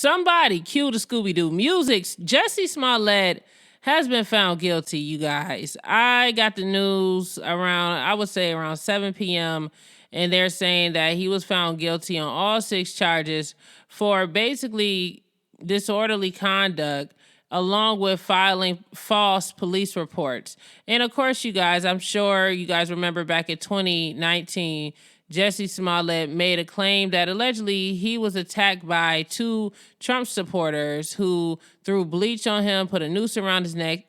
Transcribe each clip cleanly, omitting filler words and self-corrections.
somebody cue the Scooby-Doo music. Jussie Smollett has been found guilty, you guys. I got the news around, I would say around 7 p.m., and they're saying that he was found guilty on all 6 charges for basically disorderly conduct, along with filing false police reports. And of course, you guys, I'm sure you guys remember back in 2019, Jussie Smollett made a claim that allegedly he was attacked by 2 Trump supporters who threw bleach on him, put a noose around his neck,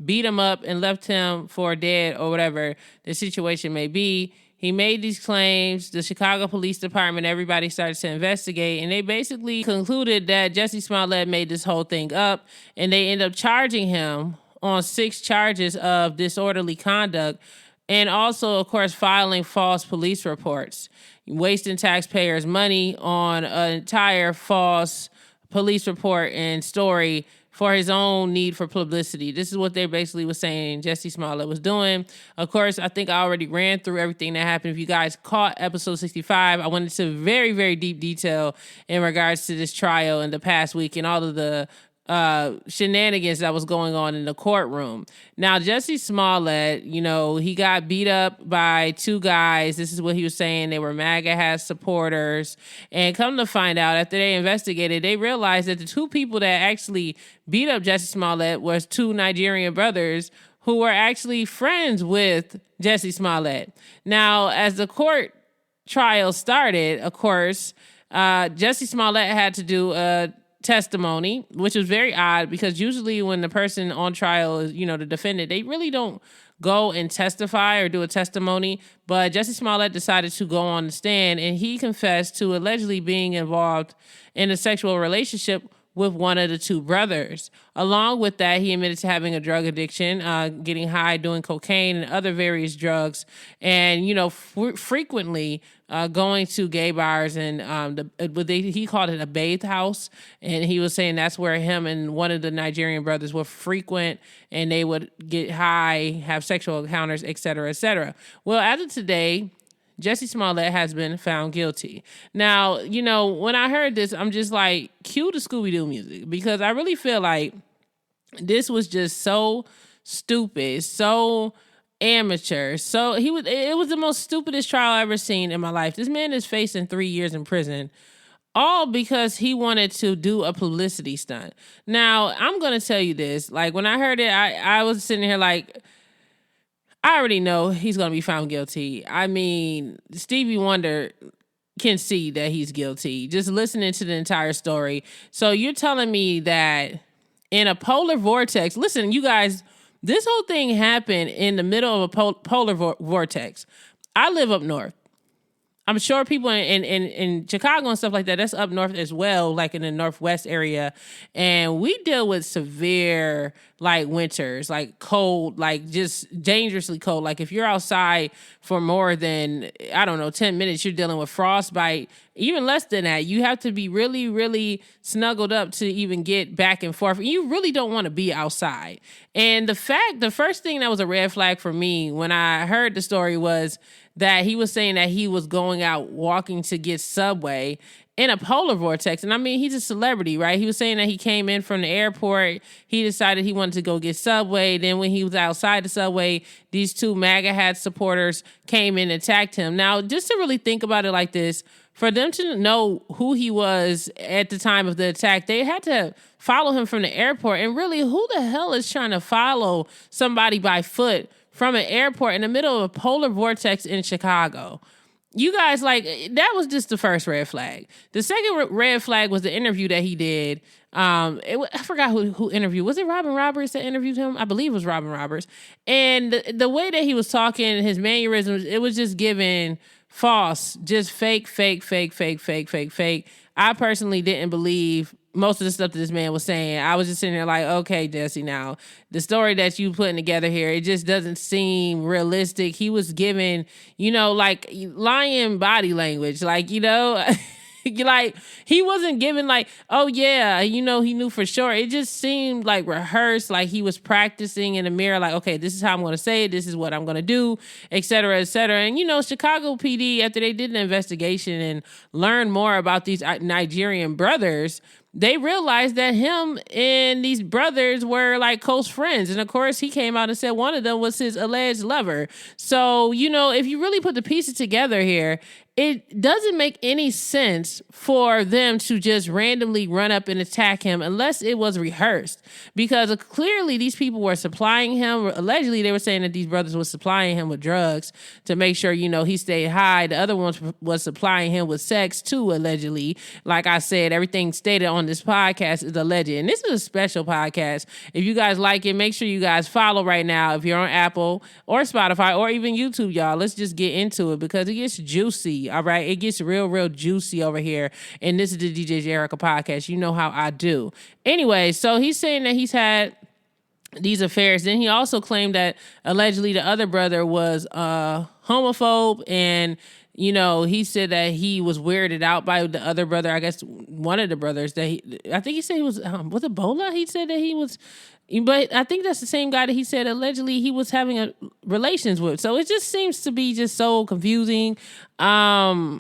beat him up, and left him for dead or whatever the situation may be. He made these claims. The Chicago Police Department, everybody started to investigate, and they basically concluded that Jussie Smollett made this whole thing up, and they ended up charging him on 6 charges of disorderly conduct, and also, of course, filing false police reports, wasting taxpayers' money on an entire false police report and story for his own need for publicity. This is what they basically was saying Jussie Smollett was doing. Of course, I think I already ran through everything that happened. If you guys caught episode 65, I went into very, very deep detail in regards to this trial in the past week and all of the shenanigans that was going on in the courtroom. Now, Jussie Smollett, he got beat up by 2 guys. This is what he was saying. They were MAGA hat supporters. And come to find out, after they investigated, they realized that the 2 people that actually beat up Jussie Smollett was 2 Nigerian brothers who were actually friends with Jussie Smollett. Now, as the court trial started, of course, Jussie Smollett had to do a testimony, which was very odd because usually when the person on trial is, the defendant, they really don't go and testify or do a testimony. But Jussie Smollett decided to go on the stand, and he confessed to allegedly being involved in a sexual relationship with one of the 2 brothers. Along with that, he admitted to having a drug addiction, getting high, doing cocaine and other various drugs, and, frequently going to gay bars and he called it a bathe house. And he was saying that's where him and one of the Nigerian brothers were frequent, and they would get high, have sexual encounters, et cetera, et cetera. Well, as of today, Jussie Smollett has been found guilty. Now, when I heard this, I'm just like, cue the Scooby-Doo music, because I really feel like this was just so stupid, so amateur. So it was the most stupidest trial I've ever seen in my life. This man is facing 3 years in prison, all because he wanted to do a publicity stunt. Now, I'm going to tell you this. Like, when I heard it, I was sitting here like, I already know he's going to be found guilty. I mean, Stevie Wonder can see that he's guilty, just listening to the entire story. So you're telling me that in a polar vortex, listen, you guys, this whole thing happened in the middle of a polar vortex. I live up north. I'm sure people in Chicago and stuff like that, that's up north as well, like in the Northwest area. And we deal with severe, like, winters, like cold, like just dangerously cold. Like if you're outside for more than, 10 minutes, you're dealing with frostbite. Even less than that, you have to be really, really snuggled up to even get back and forth. You really don't want to be outside. And the first thing that was a red flag for me when I heard the story was that he was saying that he was going out walking to get Subway in a polar vortex. And I mean, he's a celebrity, right? He was saying that he came in from the airport. He decided he wanted to go get Subway. Then when he was outside the Subway, these 2 MAGA hat supporters came in and attacked him. Now, just to really think about it like this, for them to know who he was at the time of the attack, they had to follow him from the airport. And really, who the hell is trying to follow somebody by foot from an airport in the middle of a polar vortex in Chicago? You guys, like, that was just the first red flag. The second red flag was the interview that he did. I forgot who interviewed. Was it Robin Roberts that interviewed him? I believe it was Robin Roberts. And the way that he was talking, his mannerisms, it was just giving false, just fake. I personally didn't believe most of the stuff that this man was saying. I was just sitting there like, okay, Jussie, now the story that you putting together here, it just doesn't seem realistic. He was giving, like lying body language, like, like he wasn't giving like, oh yeah, he knew for sure. It just seemed like rehearsed, like he was practicing in the mirror, like, okay, this is how I'm going to say it. This is what I'm going to do, et cetera, et cetera. And, Chicago PD, after they did an investigation and learned more about these Nigerian brothers, they realized that him and these brothers were like close friends. And of course, he came out and said one of them was his alleged lover. So, if you really put the pieces together here, it doesn't make any sense for them to just randomly run up and attack him unless it was rehearsed. Because clearly these people were supplying him. Allegedly, they were saying that these brothers were supplying him with drugs to make sure, he stayed high. The other ones was supplying him with sex too, allegedly. Like I said, everything stated on this podcast is alleged. And this is a special podcast. If you guys like it, make sure you guys follow right now if you're on Apple or Spotify or even YouTube, y'all. Let's just get into it because it gets juicy. All right. It gets real juicy over here. And this is the DJ Jericho podcast. You know how I do. Anyway, so he's saying that he's had these affairs. Then he also claimed that allegedly the other brother was homophobe, and he said that he was weirded out by the other brother. I guess one of the brothers that I think he said he was with Ebola. He said that he was. But I think that's the same guy that he said allegedly he was having relations with. So it just seems to be just so confusing. I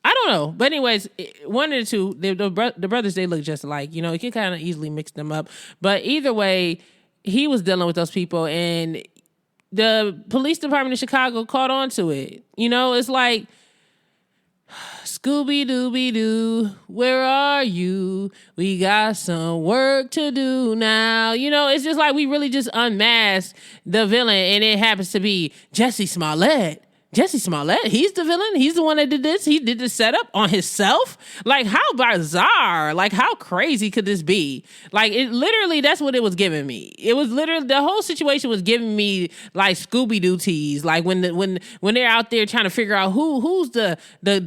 don't know. But anyways, one of the two, the brothers, they look just alike. You can kind of easily mix them up. But either way, he was dealing with those people. And the police department of Chicago caught on to it. It's like, Scooby-Dooby-Doo, where are you? We got some work to do now. It's just like we really just unmasked the villain, and it happens to be Jussie Smollett. Jussie Smollett, he's the villain. He's the one that did this. He did the setup on himself. Like, how bizarre. Like, how crazy could this be? Like, it literally, that's what it was giving me. It was literally, the whole situation was giving me, like, Scooby-Doo tease. Like, when they're out there trying to figure out who's the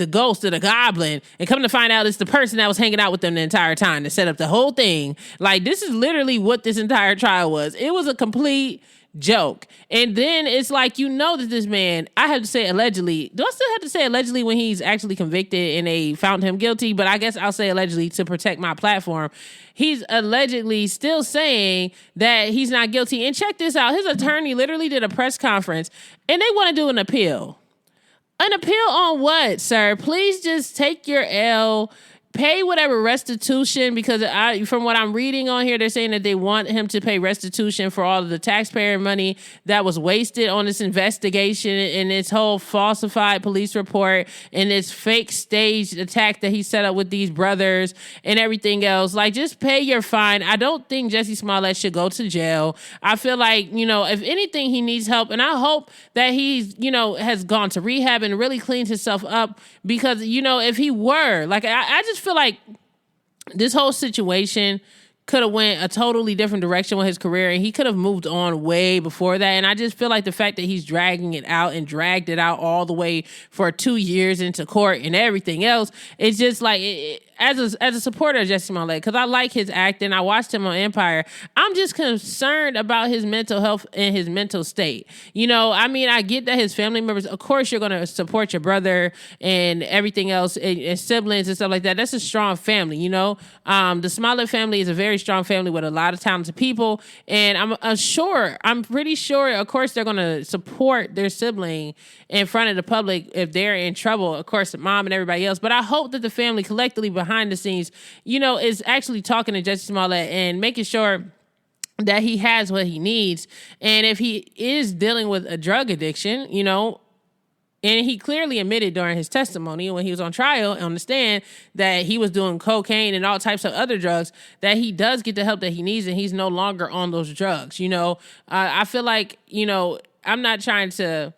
ghost or the goblin, and come to find out it's the person that was hanging out with them the entire time to set up the whole thing. Like, this is literally what this entire trial was. It was a complete joke. And then it's like, that this man, I have to say allegedly, do I still have to say allegedly when he's actually convicted and they found him guilty? But I guess I'll say allegedly to protect my platform. He's allegedly still saying that he's not guilty. And check this out. His attorney literally did a press conference and they want to do an appeal. An appeal on what, sir? Please just take your L. Pay whatever restitution, because from what I'm reading on here, they're saying that they want him to pay restitution for all of the taxpayer money that was wasted on this investigation and this whole falsified police report and this fake staged attack that he set up with these brothers and everything else. Like, just pay your fine. I don't think Jussie Smollett should go to jail. I feel like, if anything, he needs help. And I hope that he's, has gone to rehab and really cleaned himself up, because, if he were, like, I just feel like this whole situation could have went a totally different direction with his career, and he could have moved on way before that. And I just feel like the fact that he's dragging it out and dragged it out all the way for 2 years into court and everything else, it's just like, as a supporter of Jussie Smollett, because I like his acting, I watched him on Empire, I'm just concerned about his mental health and his mental state. I get that his family members, of course you're going to support your brother and everything else, and siblings and stuff like that. That's a strong family, The Smollett family is a very strong family with a lot of talented people, and I'm pretty sure, of course, they're going to support their sibling in front of the public if they're in trouble, of course, the mom and everybody else. But I hope that the family collectively behind the scenes, is actually talking to Jussie Smollett and making sure that he has what he needs. And if he is dealing with a drug addiction, and he clearly admitted during his testimony when he was on trial on the stand that he was doing cocaine and all types of other drugs, that he does get the help that he needs and he's no longer on those drugs. I feel like, I'm not trying to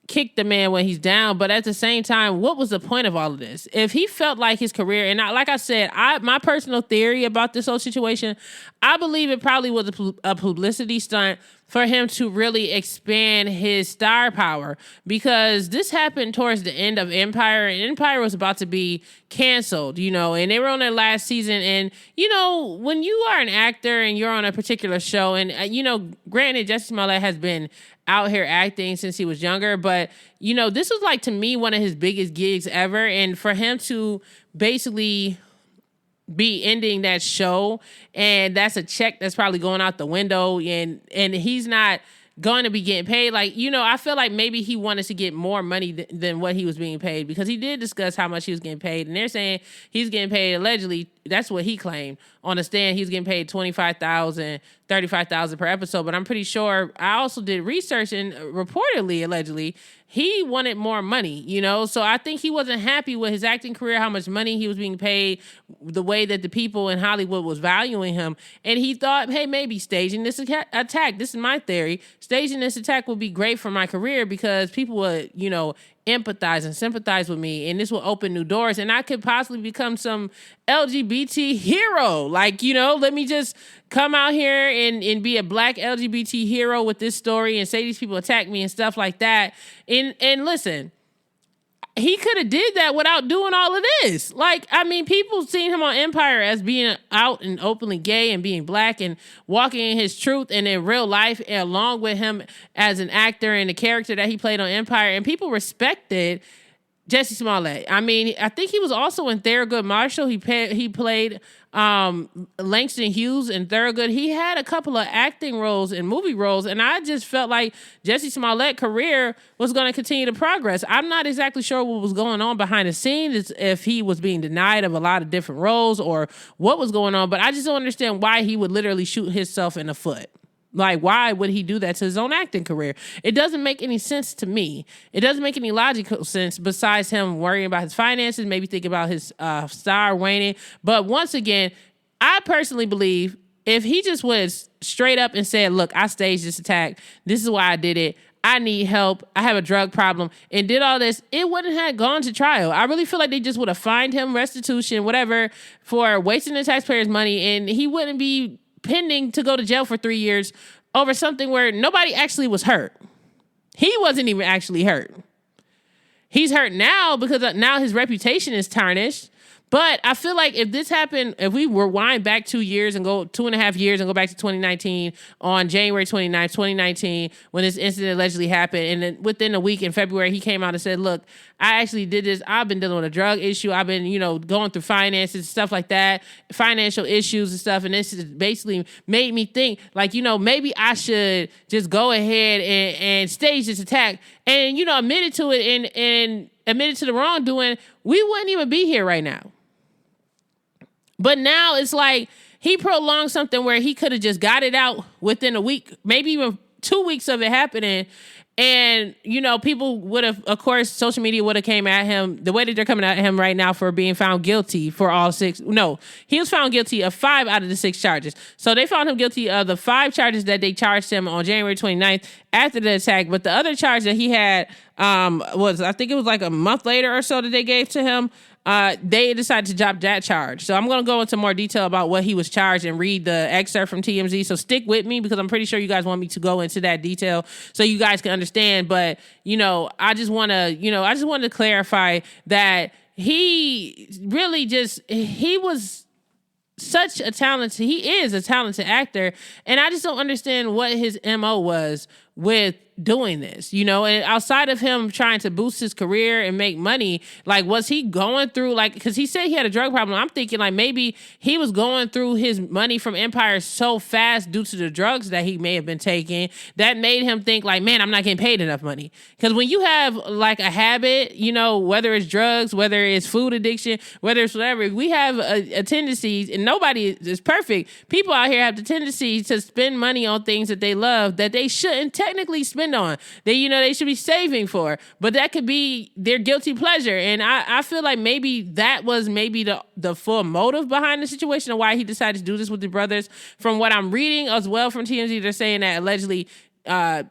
kick the man when he's down, but at the same time, what was the point of all of this? If he felt like his career, and like I said, my personal theory about this whole situation, I believe it probably was a publicity stunt for him to really expand his star power, because this happened towards the end of Empire, and Empire was about to be canceled, and they were on their last season. And, when you are an actor and you're on a particular show, and, granted, Jussie Smollett has been out here acting since he was younger, but this was, like, to me, one of his biggest gigs ever. And for him to basically be ending that show, and that's a check that's probably going out the window, and he's not going to be getting paid. Like, I feel like maybe he wanted to get more money than what he was being paid, because he did discuss how much he was getting paid, and they're saying he's getting paid allegedly That's what he claimed on the stand. He's getting paid $25,000, $35,000 per episode. But I'm pretty sure I also did research, and reportedly, allegedly, he wanted more money, you know? So I think he wasn't happy with his acting career, how much money he was being paid, the way that the people in Hollywood was valuing him. And he thought, hey, maybe staging this attack, this is my theory, staging this attack would be great for my career because people would, you know, empathize and sympathize with me, and this will open new doors, and I could possibly become some LGBT hero. Like, you know, let me just come out here and be a black LGBT hero with this story and say these people attack me and stuff like that. And listen, he could have did that without doing all of this. Like, I mean, people seen him on Empire as being out and openly gay and being black and walking in his truth, and in real life, along with him as an actor and the character that he played on Empire, and people respected Jussie Smollett. I mean, I think he was also in Thurgood Marshall. He played Langston Hughes in Thurgood. He had a couple of acting roles and movie roles, and I just felt like Jussie Smollett's career was going to continue to progress. I'm not exactly sure what was going on behind the scenes, if he was being denied of a lot of different roles or what was going on, but I just don't understand why he would literally shoot himself in the foot. Like, why would he do that to his own acting career? It doesn't make any sense to me. It doesn't make any logical sense besides him worrying about his finances, maybe thinking about his star waning. But once again, I personally believe if he just was straight up and said, look, I staged this attack, this is why I did it, I need help, I have a drug problem, and did all this, it wouldn't have gone to trial. I really feel like they just would have fined him, restitution, whatever, for wasting the taxpayers' money, and he wouldn't be pending to go to jail for 3 years over something where nobody actually was hurt. He wasn't even actually hurt. He's hurt now because now his reputation is tarnished. But I feel like if this happened, if we rewind back 2 years and go 2.5 years and go back to 2019, on January 29th, 2019, when this incident allegedly happened, and then within a week in February, he came out and said, look, I actually did this. I've been dealing with a drug issue. I've been, you know, going through finances and stuff like that, financial issues and stuff. And this has basically made me think, like, you know, maybe I should just go ahead and stage this attack and, you know, admit to it and admitted to the wrongdoing, we wouldn't even be here right now. But now it's like he prolonged something where he could have just got it out within a week, maybe even 2 weeks of it happening. And, you know, people would have, of course, social media would have came at him the way that they're coming at him right now for being found guilty for all 6. No, he was found guilty of 5 out of the 6 charges. So they found him guilty of the 5 charges that they charged him on January 29th after the attack. But the other charge that he had was, I think it was like a month later or so that they gave to him. They decided to drop that charge. So I'm going to go into more detail about what he was charged and read the excerpt from TMZ. So stick with me because I'm pretty sure you guys want me to go into that detail so you guys can understand. But, you know, I just want to clarify that he really he was such a talented, he is a talented actor. And I just don't understand what his MO was with doing this, you know, and outside of him trying to boost his career and make money, like, was he going through, like, because he said he had a drug problem. I'm thinking, like, maybe he was going through his money from Empire so fast due to the drugs that he may have been taking that made him think, like, man, I'm not getting paid enough money. Because when you have, like, a habit, you know, whether it's drugs, whether it's food addiction, whether it's whatever, we have a tendency, and nobody is perfect. People out here have the tendency to spend money on things that they love that they shouldn't technically spend on, they should be saving for, but that could be their guilty pleasure. And I feel like maybe that was maybe the full motive behind the situation of why he decided to do this with the brothers. From what I'm reading as well from TMZ, they're saying that allegedly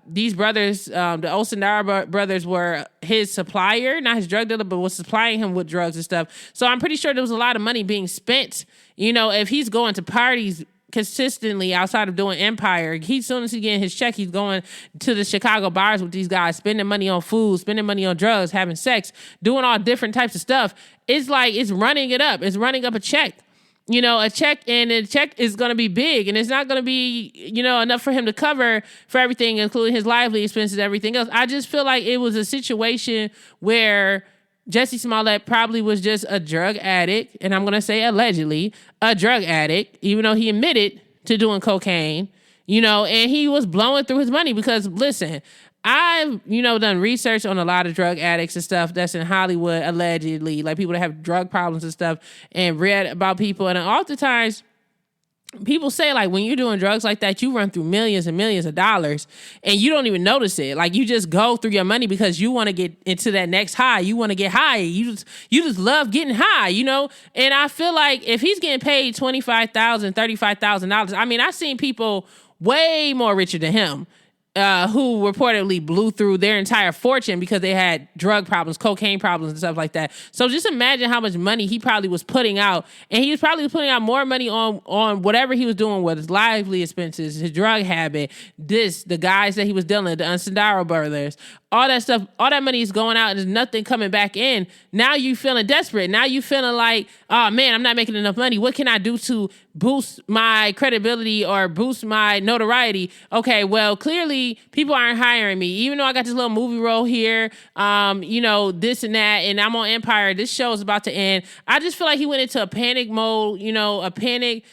these brothers, the Olsenauer brothers, were his supplier, not his drug dealer, but was supplying him with drugs and stuff. So I'm pretty sure there was a lot of money being spent. You know, if he's going to parties consistently outside of doing Empire, as soon as he getting his check, he's going to the Chicago bars with these guys, spending money on food, spending money on drugs, having sex, doing all different types of stuff. It's like, it's running it up. It's running up a check. You know, a check, and the check is going to be big, and it's not going to be, you know, enough for him to cover for everything, including his lively expenses, everything else. I just feel like it was a situation where Jussie Smollett probably was just a drug addict, and I'm going to say allegedly a drug addict, even though he admitted to doing cocaine, you know, and he was blowing through his money because, listen, I've, done research on a lot of drug addicts and stuff that's in Hollywood, allegedly, like people that have drug problems and stuff, and read about people. And oftentimes, people say, like, when you're doing drugs like that, you run through millions and millions of dollars and you don't even notice it. Like, you just go through your money because you want to get into that next high. You want to get high. You just love getting high, And I feel like if he's getting paid $25,000, $35,000, I mean, I've seen people way more richer than him who reportedly blew through their entire fortune because they had drug problems, cocaine problems, and stuff like that. So just imagine how much money he probably was putting out. And he was probably putting out more money on whatever he was doing with his lively expenses, his drug habit, the guys that he was dealing with, the Unsandaro brothers, all that stuff, all that money is going out and there's nothing coming back in. Now you feeling desperate. Now you feeling like, oh man, I'm not making enough money. What can I do to boost my credibility or boost my notoriety? Okay, well, clearly people aren't hiring me. Even though I got this little movie role here, this and that, and I'm on Empire. This show is about to end. I just feel like he went into a panic mode, a panic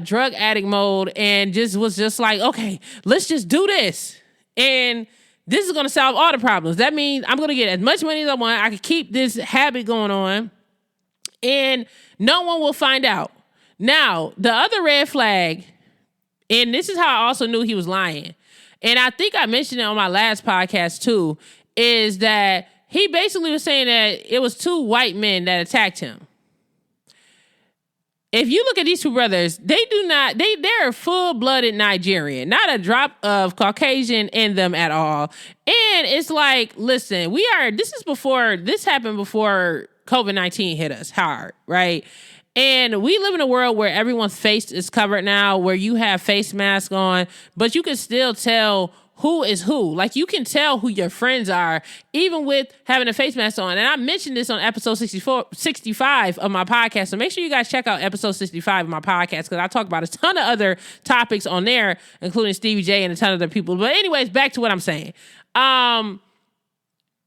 drug addict mode, and was just like, okay, let's just do this. And this is going to solve all the problems. That means I'm going to get as much money as I want. I can keep this habit going on and no one will find out. Now, the other red flag, and this is how I also knew he was lying, and I think I mentioned it on my last podcast too, is that he basically was saying that it was two white men that attacked him. If you look at these two brothers, they're full-blooded Nigerian, not a drop of Caucasian in them at all. And it's like, listen, this happened before COVID-19 hit us hard, right? And we live in a world where everyone's face is covered now, where you have face masks on, but you can still tell who is who. Like, you can tell who your friends are, even with having a face mask on. And I mentioned this on episode 65 of my podcast. So make sure you guys check out episode 65 of my podcast, because I talk about a ton of other topics on there, including Stevie J and a ton of other people. But anyways, back to what I'm saying.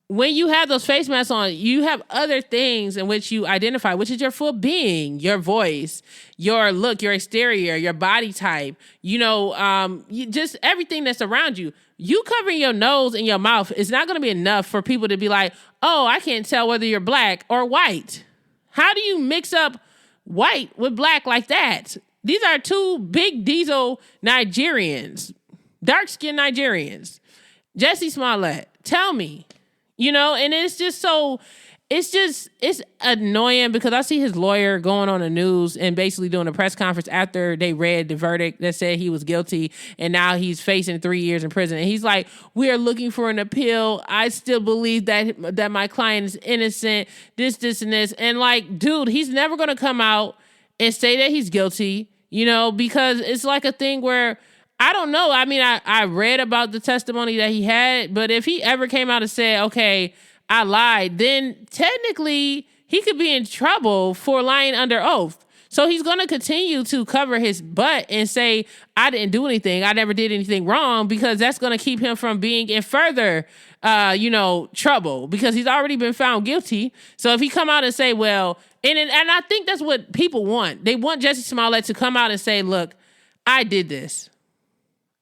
When you have those face masks on, you have other things in which you identify, which is your full being, your voice, your look, your exterior, your body type, just everything that's around you. You covering your nose and your mouth is not going to be enough for people to be like, oh, I can't tell whether you're black or white. How do you mix up white with black like that? These are two big diesel Nigerians, dark-skinned Nigerians. Jussie Smollett, tell me. And it's annoying because I see his lawyer going on the news and basically doing a press conference after they read the verdict that said he was guilty, and now he's facing 3 years in prison. And he's like, we are looking for an appeal. I still believe that my client is innocent, this, and this. And like, dude, he's never going to come out and say that he's guilty, because it's like a thing where, I don't know. I mean, I read about the testimony that he had, but if he ever came out and said, okay, I lied, then technically he could be in trouble for lying under oath. So he's going to continue to cover his butt and say, I didn't do anything. I never did anything wrong, because that's going to keep him from being in further, trouble, because he's already been found guilty. So if he come out and say, well, and I think that's what people want. They want Jussie Smollett to come out and say, look, I did this.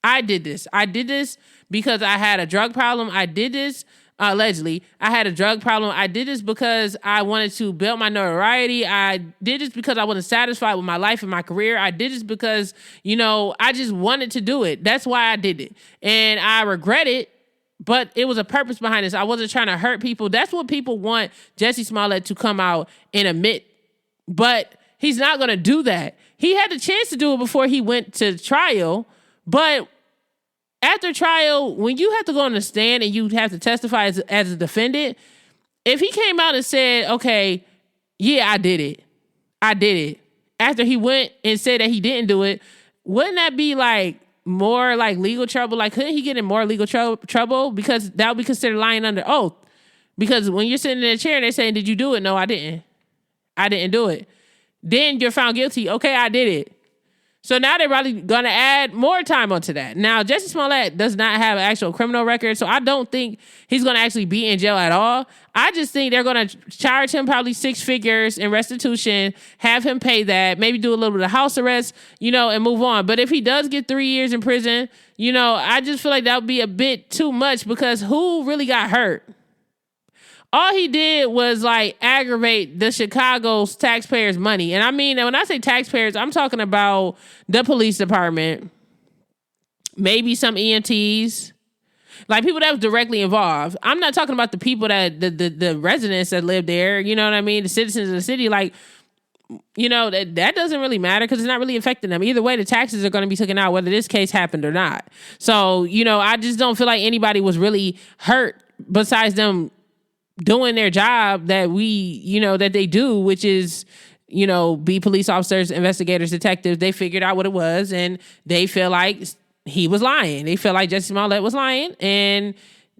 I did this because I had a drug problem. I did this, allegedly. I had a drug problem. I did this because I wanted to build my notoriety. I did this because I wasn't satisfied with my life and my career. I did this because, I just wanted to do it. That's why I did it. And I regret it, but it was a purpose behind this. I wasn't trying to hurt people. That's what people want Jussie Smollett to come out and admit. But he's not going to do that. He had the chance to do it before he went to trial, but after trial, when you have to go on the stand and you have to testify as a defendant, if he came out and said, okay, yeah, I did it, after he went and said that he didn't do it, wouldn't that be like more like legal trouble? Like, couldn't he get in more legal trouble? Because that would be considered lying under oath. Because when you're sitting in a chair and they're saying, did you do it? No, I didn't. I didn't do it. Then you're found guilty. Okay, I did it. So now they're probably going to add more time onto that. Now, Jussie Smollett does not have an actual criminal record, so I don't think he's going to actually be in jail at all. I just think they're going to charge him probably 6 figures in restitution, have him pay that, maybe do a little bit of house arrest, and move on. But if he does get 3 years in prison, I just feel like that would be a bit too much, because who really got hurt? All he did was aggravate the Chicago's taxpayers' money. And I mean, when I say taxpayers, I'm talking about the police department, maybe some EMTs, people that was directly involved. I'm not talking about the people the residents that live there, you know what I mean? The citizens of the city, that doesn't really matter because it's not really affecting them. Either way, the taxes are going to be taken out whether this case happened or not. So, I just don't feel like anybody was really hurt besides them doing their job that that they do, which is, be police officers, investigators, detectives. They figured out what it was, and they feel like he was lying. They feel like Jussie Smollett was lying, and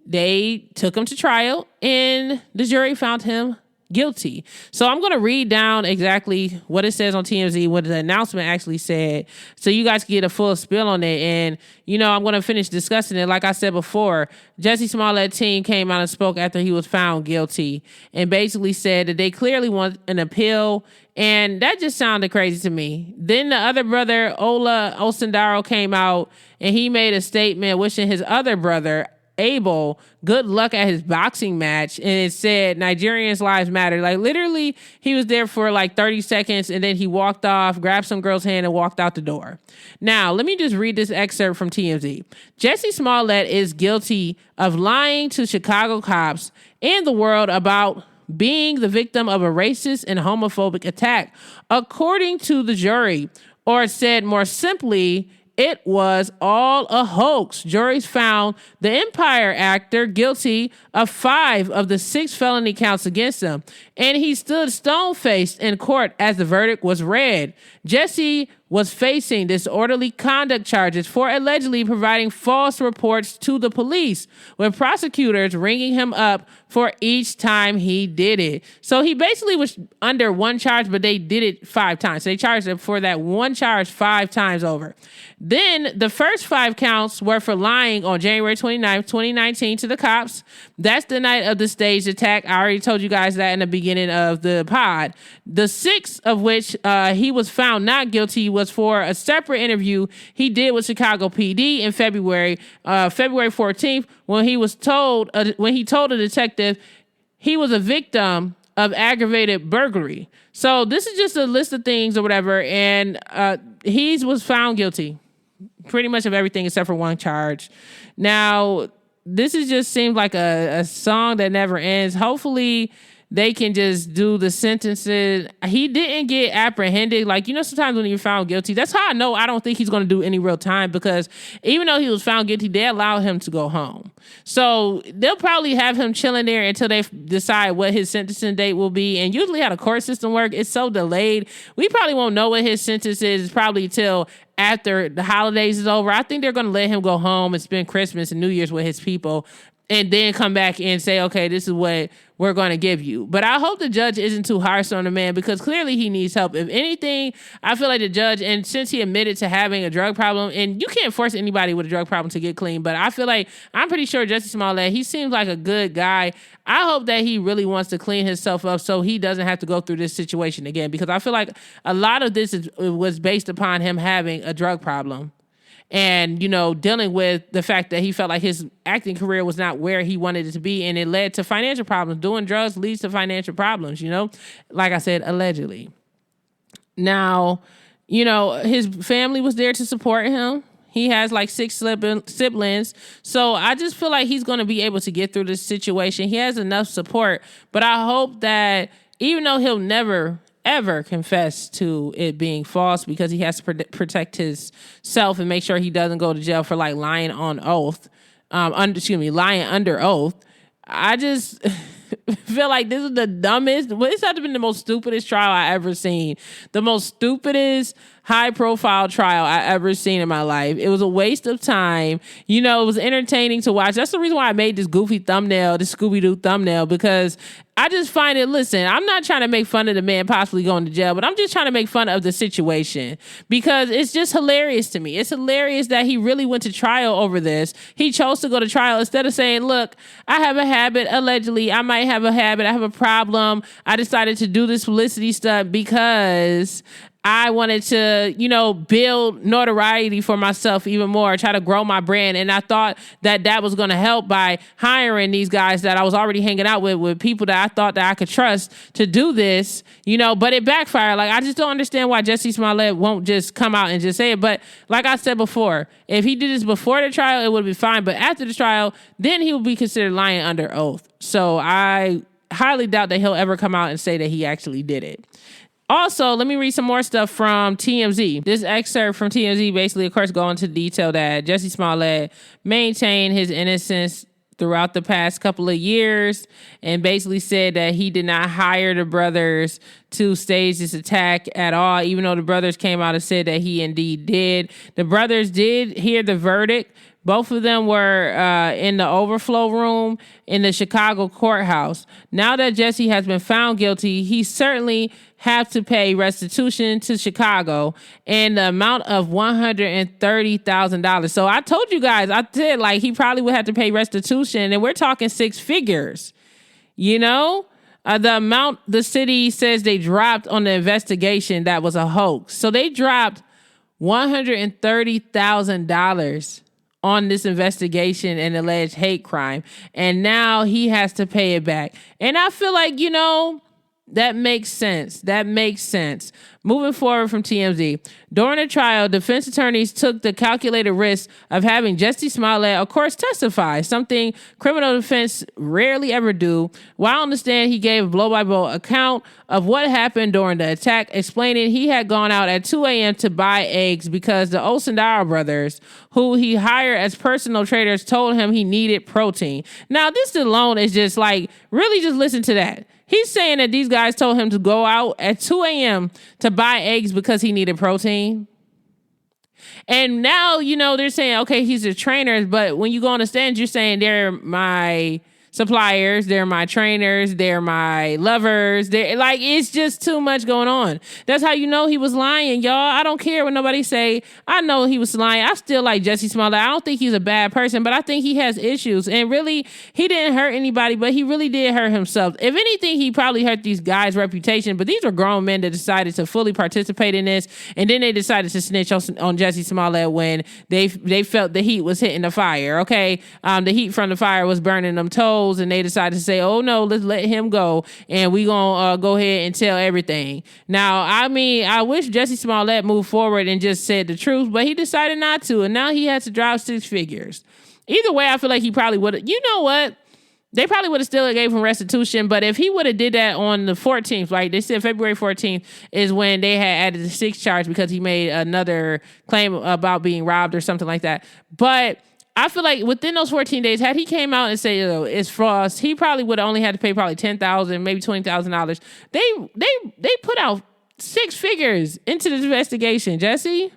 they took him to trial, and the jury found him guilty. So I'm going to read down exactly what it says on TMZ, what the announcement actually said, so you guys can get a full spill on it. And, I'm going to finish discussing it. Like I said before, Jussie Smollett's team came out and spoke after he was found guilty and basically said that they clearly want an appeal. And that just sounded crazy to me. Then the other brother, Ola Osendaro, came out and he made a statement wishing his other brother, Abel, good luck at his boxing match, and it said Nigerians' lives matter. Literally, he was there for 30 seconds, and then he walked off, grabbed some girl's hand, and walked out the door. Now, let me just read this excerpt from TMZ. Jussie Smollett is guilty of lying to Chicago cops and the world about being the victim of a racist and homophobic attack, according to the jury, or said more simply, it was all a hoax. Juries found the Empire actor guilty of 5 of the 6 felony counts against him, and he stood stone-faced in court as the verdict was read. Jussie was facing disorderly conduct charges for allegedly providing false reports to the police, with prosecutors ringing him up for each time he did it. So he basically was under one charge, but they did it 5 times. So they charged him for that one charge 5 times over. Then the first 5 counts were for lying on January 29th, 2019 to the cops. That's the night of the staged attack. I already told you guys that in the beginning of the pod. The 6th of which he was found not guilty was for a separate interview he did with Chicago PD in February 14th, when he told a detective he was a victim of aggravated burglary. So this is just a list of things or whatever, and he was found guilty pretty much of everything except for one charge. Now, this just seems like a song that never ends. Hopefully they can just do the sentences. He didn't get apprehended. Sometimes when you're found guilty, that's how I know I don't think he's going to do any real time, because even though he was found guilty, they allowed him to go home. So they'll probably have him chilling there until they decide what his sentencing date will be. And usually how the court system works, it's so delayed. We probably won't know what his sentence is probably till after the holidays is over. I think they're going to let him go home and spend Christmas and New Year's with his people, and then come back and say, okay, this is what we're going to give you. But I hope the judge isn't too harsh on the man, because clearly he needs help. If anything, I feel like the judge, and since he admitted to having a drug problem, and you can't force anybody with a drug problem to get clean, but I feel like, I'm pretty sure Jussie Smollett, he seems like a good guy. I hope that he really wants to clean himself up so he doesn't have to go through this situation again, because I feel like a lot of this was based upon him having a drug problem. And, dealing with the fact that he felt like his acting career was not where he wanted it to be, and it led to financial problems. Doing drugs leads to financial problems, like I said, allegedly. Now, his family was there to support him. He has 6 siblings. So I just feel like he's going to be able to get through this situation. He has enough support, but I hope that even though he'll never ever confess to it being false, because he has to protect himself and make sure he doesn't go to jail for lying on oath, lying under oath. I just feel like this is the dumbest. Well, this had to been the most stupidest trial I ever seen. The most stupidest high profile trial I ever seen in my life. It was a waste of time. You know, it was entertaining to watch. That's the reason why I made this goofy thumbnail, this Scooby-Doo thumbnail, because I just find it, listen, I'm not trying to make fun of the man possibly going to jail, but I'm just trying to make fun of the situation because it's just hilarious to me. It's hilarious that he really went to trial over this. He chose to go to trial instead of saying, look, I have a habit, allegedly, I might have a habit, I have a problem. I decided to do this publicity stuff because I wanted to, you know, build notoriety for myself even more, try to grow my brand. And I thought that was going to help by hiring these guys that I was already hanging out with people that I thought that I could trust to do this, you know, but it backfired. Like, I just don't understand why Jussie Smollett won't just come out and just say it. But like I said before, if he did this before the trial, it would be fine. But after the trial, then he would be considered lying under oath. So I highly doubt that he'll ever come out and say that he actually did it. Also, let me read some more stuff from TMZ. This excerpt from TMZ basically, of course, go into detail that Jussie Smollett maintained his innocence throughout the past couple of years and basically said that he did not hire the brothers to stage this attack at all, even though the brothers came out and said that he indeed did. The brothers did hear the verdict. Both of them were in the overflow room in the Chicago courthouse. Now that Jussie has been found guilty, he certainly have to pay restitution to Chicago in the amount of $130,000. So I told you guys, I said like he probably would have to pay restitution, and we're talking six figures. You know, the amount the city says they dropped on the investigation that was a hoax. So they dropped $130,000 on this investigation and alleged hate crime. And now he has to pay it back. And I feel like, you know, that makes sense. That makes sense. Moving forward from TMZ. During the trial, defense attorneys took the calculated risk of having Jussie Smollett, of course, testify, something criminal defense rarely ever do. While on the stand, he gave a blow-by-blow account of what happened during the attack, explaining he had gone out at 2 a.m. to buy eggs because the Olsendauer brothers, who he hired as personal traders, told him he needed protein. Now, this alone is just like, really just listen to that. He's saying that these guys told him to go out at 2 a.m. to buy eggs because he needed protein. And now, you know, they're saying, okay, he's a trainer, but when you go on the stand, you're saying they're my suppliers, they're my trainers, they're my lovers. They're like, it's just too much going on. That's how you know he was lying, y'all. I don't care what nobody say. I know he was lying. I still like Jussie Smollett. I don't think he's a bad person, but I think he has issues. And really, he didn't hurt anybody, but he really did hurt himself. If anything, he probably hurt these guys' reputation, but these were grown men that decided to fully participate in this, and then they decided to snitch on Jussie Smollett when they felt the heat was hitting the fire, okay? The heat from the fire was burning them toes, and they decided to say, oh no, let's let him go, and we gonna go ahead and tell everything. Now, I mean, I wish Jussie Smollett moved forward and just said the truth, but he decided not to, and now he has to drop six figures. Either way, I feel like he probably would have, you know what? They probably would have still gave him restitution, but if he would have did that on the 14th, like they said February 14th is when they had added the sixth charge because he made another claim about being robbed or something like that. But I feel like within those 14 days, had he came out and said, you know, it's false, he probably would have only had to pay probably $10,000, maybe $20,000. They put out six figures into this investigation, Jussie.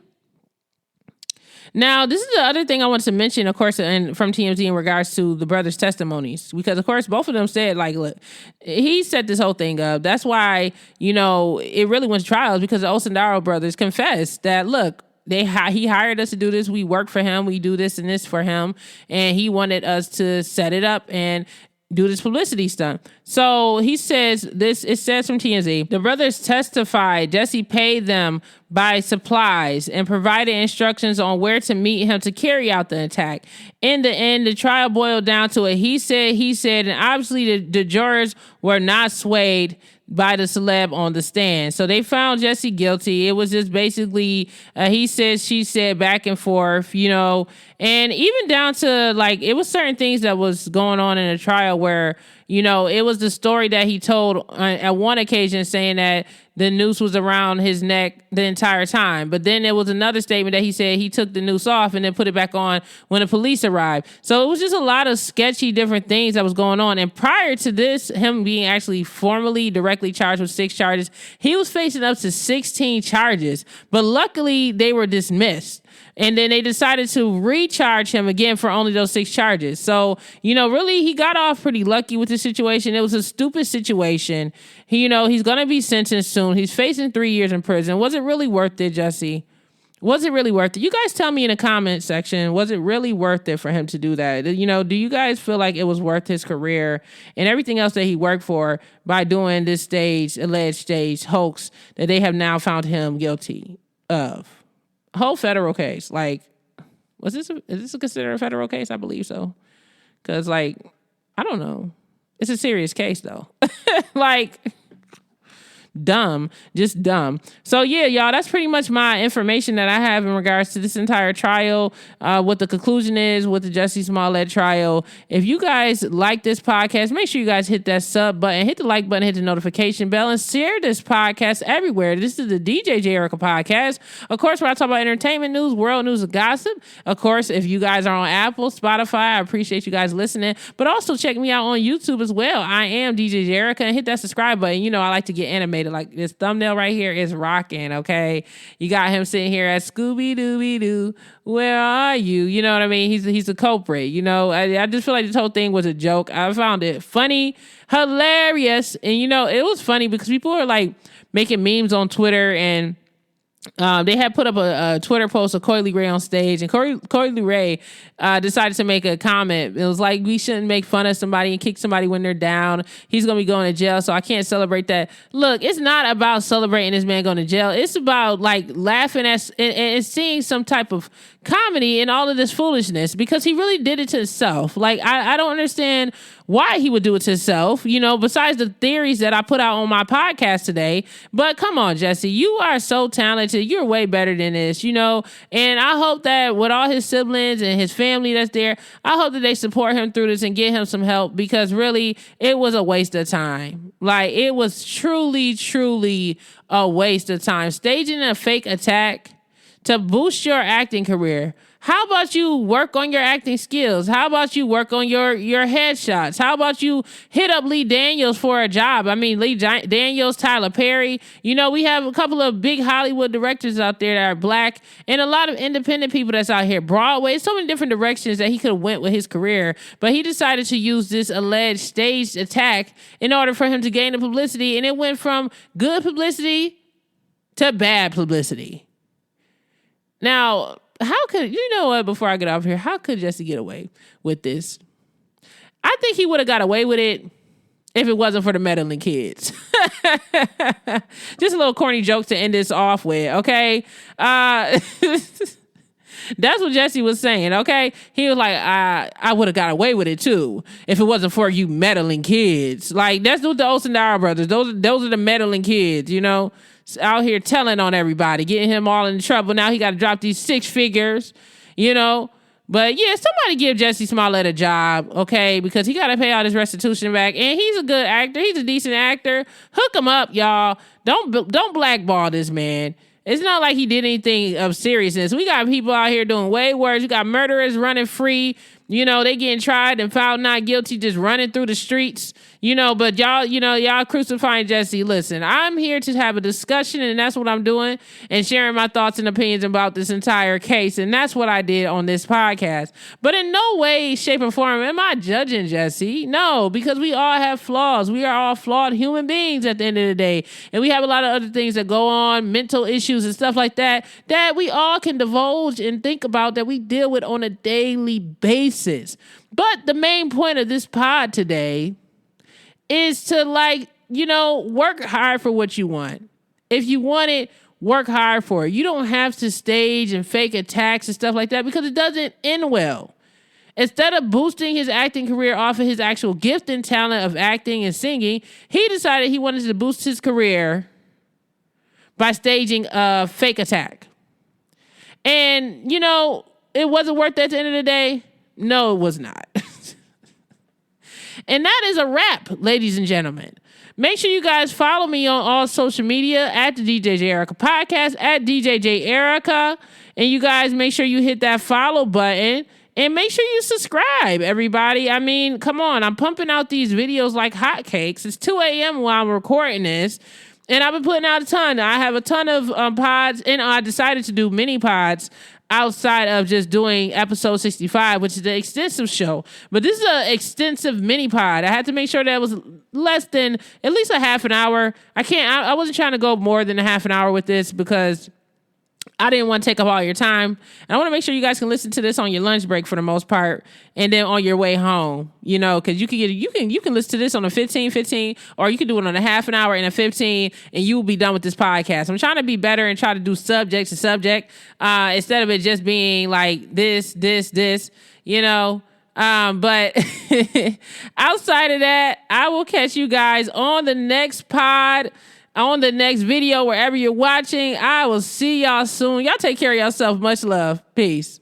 Now, this is the other thing I wanted to mention, of course, and from TMZ in regards to the brothers' testimonies, because, of course, both of them said, like, look, he set this whole thing up. That's why, you know, it really went to trials, because the Olsendauer brothers confessed that, look, he hired us to do this. We work for him. We do this and this for him. And he wanted us to set it up and do this publicity stunt. So he says this, it says from TMZ, the brothers testified Jussie paid them by supplies and provided instructions on where to meet him to carry out the attack. In the end, the trial boiled down to a he said, and obviously the jurors were not swayed by the celeb on the stand. So they found Jussie guilty. It was just basically he said, she said, back and forth, you know, and even down to like, it was certain things that was going on in the trial where, you know, it was the story that he told at one occasion saying that the noose was around his neck the entire time. But then there was another statement that he said he took the noose off and then put it back on when the police arrived. So it was just a lot of sketchy different things that was going on. And prior to this, him being actually formally directly charged with 6 charges, he was facing up to 16 charges. But luckily, they were dismissed. And then they decided to recharge him again for only those 6 charges. So, really, he got off pretty lucky with the situation. It was a stupid situation. He's going to be sentenced soon. He's facing 3 years in prison. Was it really worth it, Jussie? Was it really worth it? You guys tell me in the comment section, was it really worth it for him to do that? Do you guys feel like it was worth his career and everything else that he worked for by doing this alleged stage hoax that they have now found him guilty of? Whole federal case. Like, is this considered a federal case? I believe so. Because, I don't know. It's a serious case, though. Dumb. Just dumb. So, yeah, y'all, that's pretty much my information that I have in regards to this entire trial, what the conclusion is with the Jussie Smollett trial. If you guys like this podcast, make sure you guys hit that sub button, hit the like button, hit the notification bell, and share this podcast everywhere. This is the DJ J. Erica podcast. Of course, when I talk about entertainment news, world news, and gossip. Of course, if you guys are on Apple, Spotify, I appreciate you guys listening. But also check me out on YouTube as well. I am DJ J. Erica, and hit that subscribe button. I like to get animated. Like this thumbnail right here is rocking, okay? You got him sitting here at Scooby-Dooby-Doo, where are you? You know what I mean? He's a culprit, I just feel like this whole thing was a joke. I found it funny, hilarious, and it was funny because people are like making memes on Twitter, and they had put up a Twitter post of Coily Ray on stage, and Coily Ray decided to make a comment. It was like, we shouldn't make fun of somebody and kick somebody when they're down. He's going to be going to jail, so I can't celebrate that. Look, it's not about celebrating this man going to jail. It's about laughing at and seeing some type of comedy in all of this foolishness, because he really did it to himself. I don't understand why he would do it to himself, besides the theories that I put out on my podcast today. But come on, Jussie, you are so talented. You're way better than this, and I hope that with all his siblings and his family that's there, I hope that they support him through this and get him some help, because really it was a waste of time. It was truly, truly a waste of time. Staging a fake attack to boost your acting career. How about you work on your acting skills? How about you work on your headshots? How about you hit up Lee Daniels for a job? I mean, Lee Daniels, Tyler Perry. We have a couple of big Hollywood directors out there that are black, and a lot of independent people that's out here. Broadway, so many different directions that he could have went with his career, but he decided to use this alleged staged attack in order for him to gain the publicity, and it went from good publicity to bad publicity. Now, how could, before I get off here, how could Jussie get away with this? I think he would have got away with it if it wasn't for the meddling kids. Just a little corny joke to end this off with, okay? That's what Jussie was saying, okay? He was like, I would have got away with it too if it wasn't for you meddling kids. That's what the Olsen-Dara brothers, those are the meddling kids, out here telling on everybody, getting him all in trouble. Now he got to drop these 6 figures, But yeah, somebody give Jussie Smollett a job, okay? Because he got to pay all his restitution back, and he's a good actor. He's a decent actor. Hook him up, y'all. Don't blackball this man. It's not like he did anything of seriousness. We got people out here doing way worse. We got murderers running free. They getting tried and found not guilty, just running through the streets. But y'all crucifying Jussie. Listen, I'm here to have a discussion, and that's what I'm doing, and sharing my thoughts and opinions about this entire case. And that's what I did on this podcast. But in no way, shape, or form am I judging Jussie. No, because we all have flaws. We are all flawed human beings at the end of the day. And we have a lot of other things that go on, mental issues and stuff like that we all can divulge and think about, that we deal with on a daily basis. But the main point of this pod today is to work hard for what you want. If you want it, work hard for it. You don't have to stage and fake attacks and stuff like that, because it doesn't end well. Instead of boosting his acting career off of his actual gift and talent of acting and singing, he decided he wanted to boost his career by staging a fake attack. And, it wasn't worth it at the end of the day. No, it was not. And that is a wrap, ladies and gentlemen. Make sure you guys follow me on all social media at the DJ J Erica Podcast, at DJ J Erica. And you guys make sure you hit that follow button. And make sure you subscribe, everybody. I mean, come on. I'm pumping out these videos like hotcakes. It's 2 a.m. while I'm recording this. And I've been putting out a ton. I have a ton of pods. And I decided to do mini pods outside of just doing episode 65, which is the extensive show. But this is an extensive mini pod. I had to make sure that it was less than at least a half an hour. I wasn't trying to go more than a half an hour with this because I didn't want to take up all your time. And I want to make sure you guys can listen to this on your lunch break for the most part. And then on your way home, because you can listen to this on a 15, or you can do it on a half an hour and a 15, and you will be done with this podcast. I'm trying to be better and try to do subject to subject, instead of it just being like this, but outside of that, I will catch you guys on the next pod, on the next video, wherever you're watching. I will see y'all soon. Y'all take care of yourself. Much love. Peace.